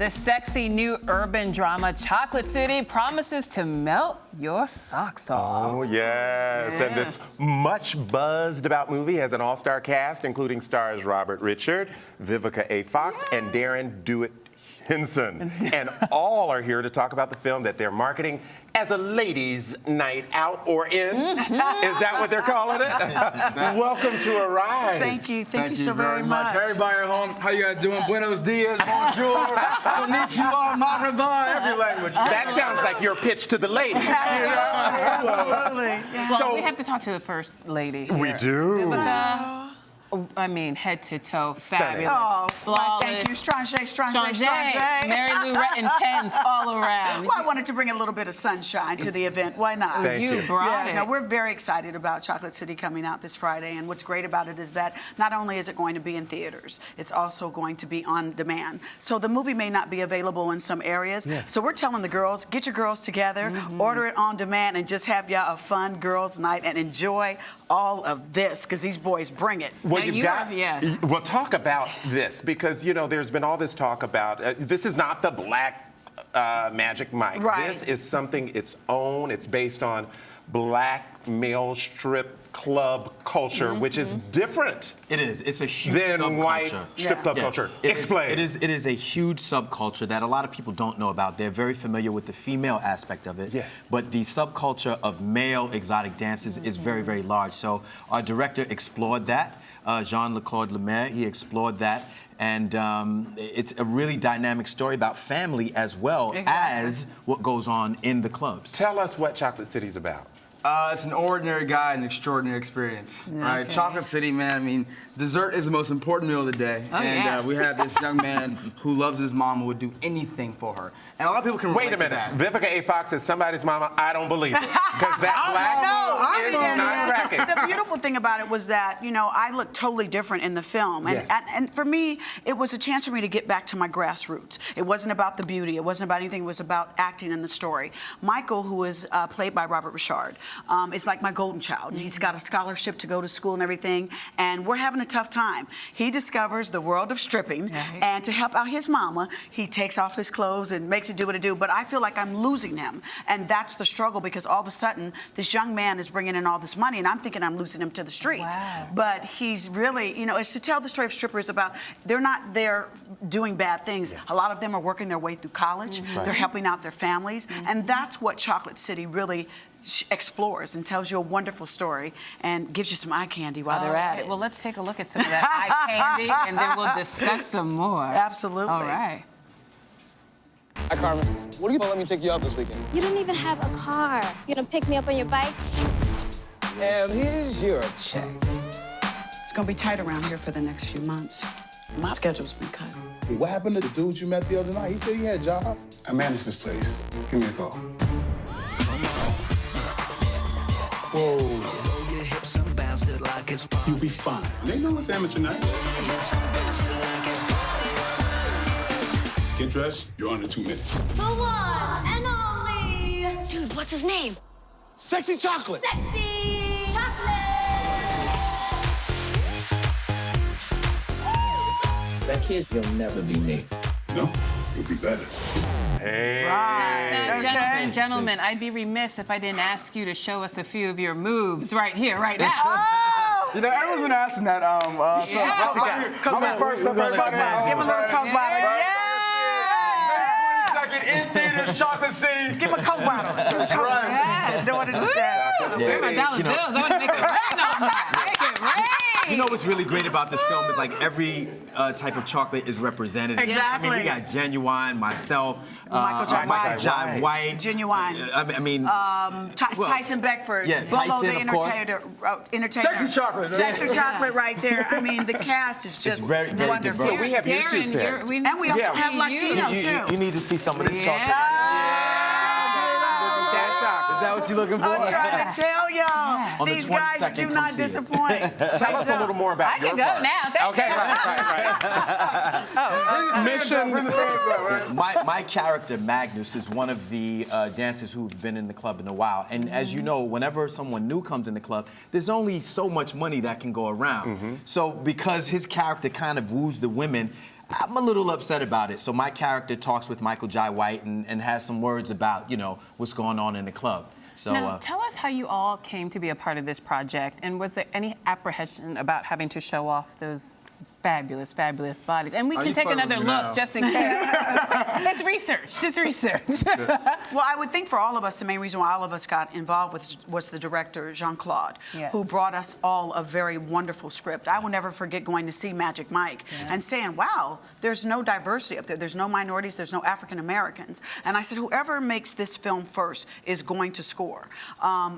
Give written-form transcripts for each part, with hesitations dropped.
The sexy new urban drama Chocolate City promises to melt your socks off. Oh, yes. And this much buzzed about movie has an all-star cast, including stars Robert Richard, Vivica A. Fox, and Darren Dewitt Henson. And all are here to talk about the film that they're marketing as a ladies' night out or in. Is that what they're calling it? Welcome to Arise. Thank you. Thank you so very much. Everybody at home, how you guys doing? Buenos dias, bonjour, konnichiwa, marhaba, every language. That sounds like your pitch to the ladies. Absolutely. Well, So- we have to talk to the first lady here. We do. Vivica, I mean, head to toe, Stunning. fabulous. Oh, flawless. thank you. Strange. Mary Lou Retton tens all around. Well, I wanted to bring a little bit of sunshine to the event. Why not? Thank you. Brought it. No, we're very excited about Chocolate City coming out this Friday, and what's great about it is that not only is it going to be in theaters, it's also going to be on demand. So the movie may not be available in some areas. So we're telling the girls, get your girls together, order it on demand, and just have y'all a fun girls' night and enjoy all of this, because these boys bring it. Well, Now you've you got. are- yes. Well, talk about this because there's been all this talk about this is not the Black Magic Mike. Right. This is something its own. It's based on Black male strip club culture, which is different It is. It's a huge than subculture. white strip club culture. Explain. It is a huge subculture that a lot of people don't know about. They're very familiar with the female aspect of it. Yes. But the subculture of male exotic dances is very, very large. So our director explored that. Jean-Claude Lemaire, he explored that. And it's a really dynamic story about family as well as what goes on in the clubs. Tell us what Chocolate City's about. It's an ordinary guy, an extraordinary experience, right? Chocolate City, man, I mean, dessert is the most important meal of the day. We have this young man who loves his mama, would do anything for her. And a lot of people can relate Wait a minute. to that. Vivica A. Fox is somebody's mama. I don't believe it. Because that black is not cracking. The beautiful thing about it was that, I looked totally different in the film. And for me, it was a chance for me to get back to my grassroots. It wasn't about the beauty. It wasn't about anything. It was about acting in the story. Michael, who is played by Robert Richard, is like my golden child. He's got a scholarship to go to school and everything. And we're having a tough time. He discovers the world of stripping. And to help out his mama, he takes off his clothes and makes it do what it do. But I feel like I'm losing him. And that's the struggle, because all of a sudden, this young man is bringing in all this money, and I'm thinking I'm losing him to the streets. Wow. But he's really, it's to tell the story of strippers about, they're not there doing bad things. A lot of them are working their way through college. They're helping out their families. And that's what Chocolate City really explores and tells you a wonderful story and gives you some eye candy while they're at it. Well, let's take a look at some of that eye candy, and then we'll discuss some more. Absolutely. All right. Hi, Carmen. What do you let me take you out this weekend? You don't even have a car. You gonna pick me up on your bike? And here's your check. It's going to be tight around here for the next few months. My schedule's been cut. Hey, what happened to the dude you met the other night? He said he had a job. I manage this place. Give me a call. Whoa. You'll be fine. They know it's amateur night. Get dressed. You're under 2 minutes. The one and only. Dude, what's his name? Sexy chocolate. Sexy chocolate. That kid will never be me. No, you'll be better. Hey. Now, gentlemen, I'd be remiss if I didn't ask you to show us a few of your moves right here, right now. Everyone's been asking that. Coke bottle. First up, everybody. Give him a little Coke bottle. Yeah! In theaters, Chocolate City. Give him a Coke bottle. That's right. Yes. Don't want to do that. Where are my dollar bills? I want to make it rain on that. Make it rain. You know what's really great about this film is like every type of chocolate is represented. Exactly. I mean, we got Genuine, myself, Michael Jai White. Genuine. Tyson Beckford. Yeah, Bolo Tyson, the of course. entertainer. Sexy chocolate. Sexy chocolate right there. I mean, the cast is just very, very wonderful. diverse. We have you two picked. And we also have Latino, too. You need to see some of this chocolate. Is that what you're looking for? I'm trying to tell y'all, On the these guys 22nd, do come not see it. disappoint. Tell us a little more about I your can go part. now. Thank Okay, you. right. Mission. My character, Magnus, is one of the dancers who've been in the club in a while. And as you know, whenever someone new comes in the club, there's only so much money that can go around. So because his character kind of woos the women, I'm a little upset about it. So my character talks with Michael Jai White and has some words about, you know, what's going on in the club. So now, tell us how you all came to be a part of this project, and was there any apprehension about having to show off those fabulous, fabulous bodies? And we can take another look just in case. It's research, just research. Well, I would think for all of us, the main reason why all of us got involved was the director, Jean-Claude, who brought us all a very wonderful script. I will never forget going to see Magic Mike and saying, wow, there's no diversity up there. There's no minorities, there's no African Americans. And I said, whoever makes this film first is going to score.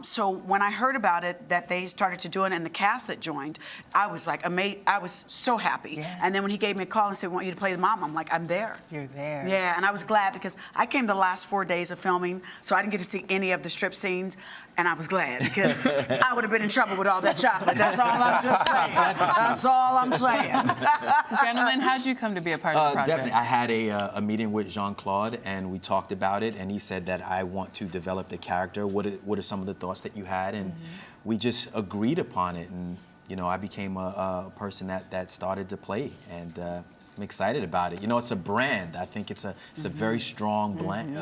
So when I heard about it, that they started to do it, and the cast that joined, I was like amazed. I was so happy. And then when he gave me a call and said, we want you to play the mom, I'm like, I'm there. You're there. Yeah, and I was glad because I came the last 4 days of filming, so I didn't get to see any of the strip scenes, and I was glad because I would have been in trouble with all that chocolate. That's all I'm just saying. That's all I'm saying. Gentlemen, how'd you come to be a part of the project? Definitely. I had a meeting with Jean-Claude, and we talked about it, and he said that I want to develop the character. What are some of the thoughts that you had? And we just agreed upon it, and you know, I became a person that started to play, and I'm excited about it. You know, it's a brand. I think it's a very strong brand.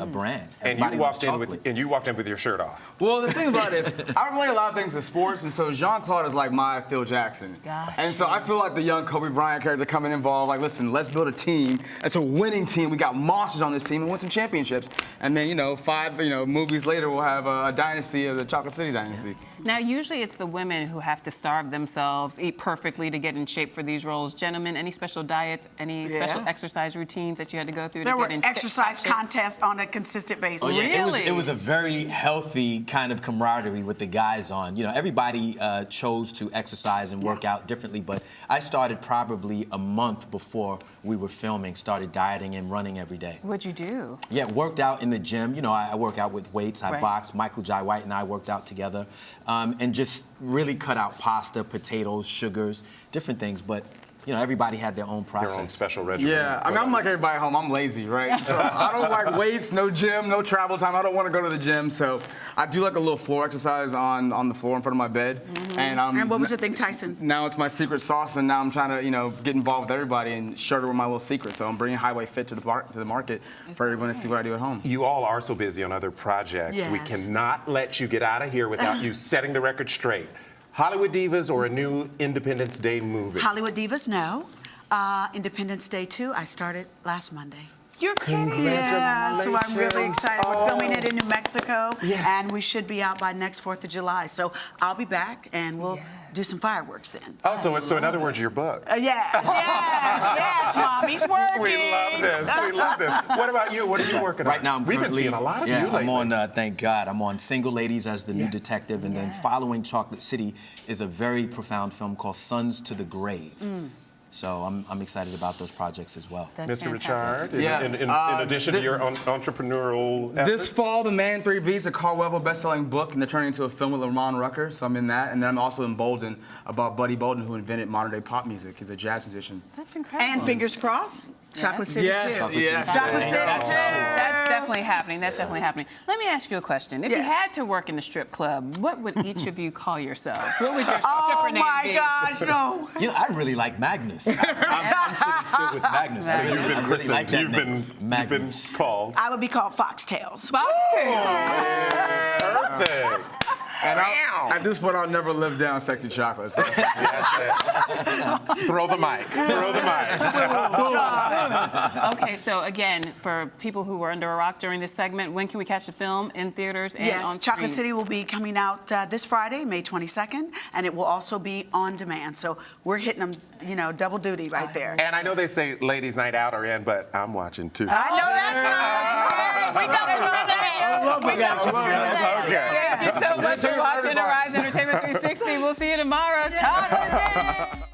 And you walked in with your shirt off. Well, the thing about it is, I relate a lot of things to sports, and so Jean-Claude is like my Phil Jackson. And so I feel like the young Kobe Bryant character coming involved, like, listen, let's build a team. It's a winning team. We got monsters on this team and win some championships. And then, you know, 5 movies later, we'll have a dynasty of the Chocolate City dynasty. Now, usually it's the women who have to starve themselves, eat perfectly to get in shape for these roles. Gentlemen, any special diets, any special exercise routines that you had to go through to get in exercise contests on a consistent basis. Oh, yeah. Really? It was a very healthy kind of camaraderie with the guys on. You know, everybody chose to exercise and work out differently, but I started probably a month before we were filming, started dieting and running every day. What'd you do? Yeah, worked out in the gym. You know, I work out with weights. I box. Michael Jai White and I worked out together. And just really cut out pasta, potatoes, sugars, different things. But, you know, everybody had their own process. Their own special regimen. Yeah, I mean, I'm like everybody at home. I'm lazy, right? So I don't like weights, no gym, no travel time. I don't want to go to the gym. So I do like a little floor exercise on the floor in front of my bed. And what was the thing, Tyson? Now it's my secret sauce, and now I'm trying to, you know, get involved with everybody and share with my little secret. So I'm bringing Highway Fit to the market for everyone to see what I do at home. You all are so busy on other projects. Yes. We cannot let you get out of here without you setting the record straight. Hollywood Divas or a new Independence Day movie? Hollywood Divas, no. Independence Day 2, I started last Monday. You're kidding. Yeah, so I'm really excited. We're filming it in New Mexico, and we should be out by next 4th of July. So I'll be back, and we'll do some fireworks then. Oh, so in other words, your book. Yes, Mommy's working. We love this. We love this. What about you? What are you working on? Right now, We've been seeing a lot of you lately. I'm on, thank God, I'm on Single Ladies as the new detective, and then following Chocolate City is a very profound film called Sons to the Grave. So I'm excited about those projects as well. That's Mr. fantastic. Richard, in addition to your entrepreneurial efforts? This fall, The Man 3 Beats, a Carl Weber best-selling book, and they're turning into a film with Lamont Rucker, so I'm in that. And then I'm also emboldened about Buddy Bolden, who invented modern-day pop music. He's a jazz musician. That's incredible. And fingers crossed, Chocolate City too. Yes. Chocolate City too. That's definitely happening. That's definitely happening. Let me ask you a question. If you had to work in a strip club, what would each of you call yourselves? What would your stripper name be? Gosh, no. You know, I really like Magnus. I'm sitting still with Magnus. Right. You've been I really like that you've been called. I would be called Foxtails. Foxtail. Perfect. And at this point, I'll never live down Sexy Chocolate. So. Throw the mic. Throw the mic. Okay, so again, for people who were under a rock during this segment, when can we catch the film in theaters and on Yes, screen? Chocolate City will be coming out this Friday, May 22nd, and it will also be on demand. So we're hitting them, you know, double duty right there. And I know they say ladies' night out are in, but I'm watching too. I know that's right. We got this right there. We got this right there. Okay. Thank you so much for watching Arise Entertainment 360. We'll see you tomorrow. Chocolate City.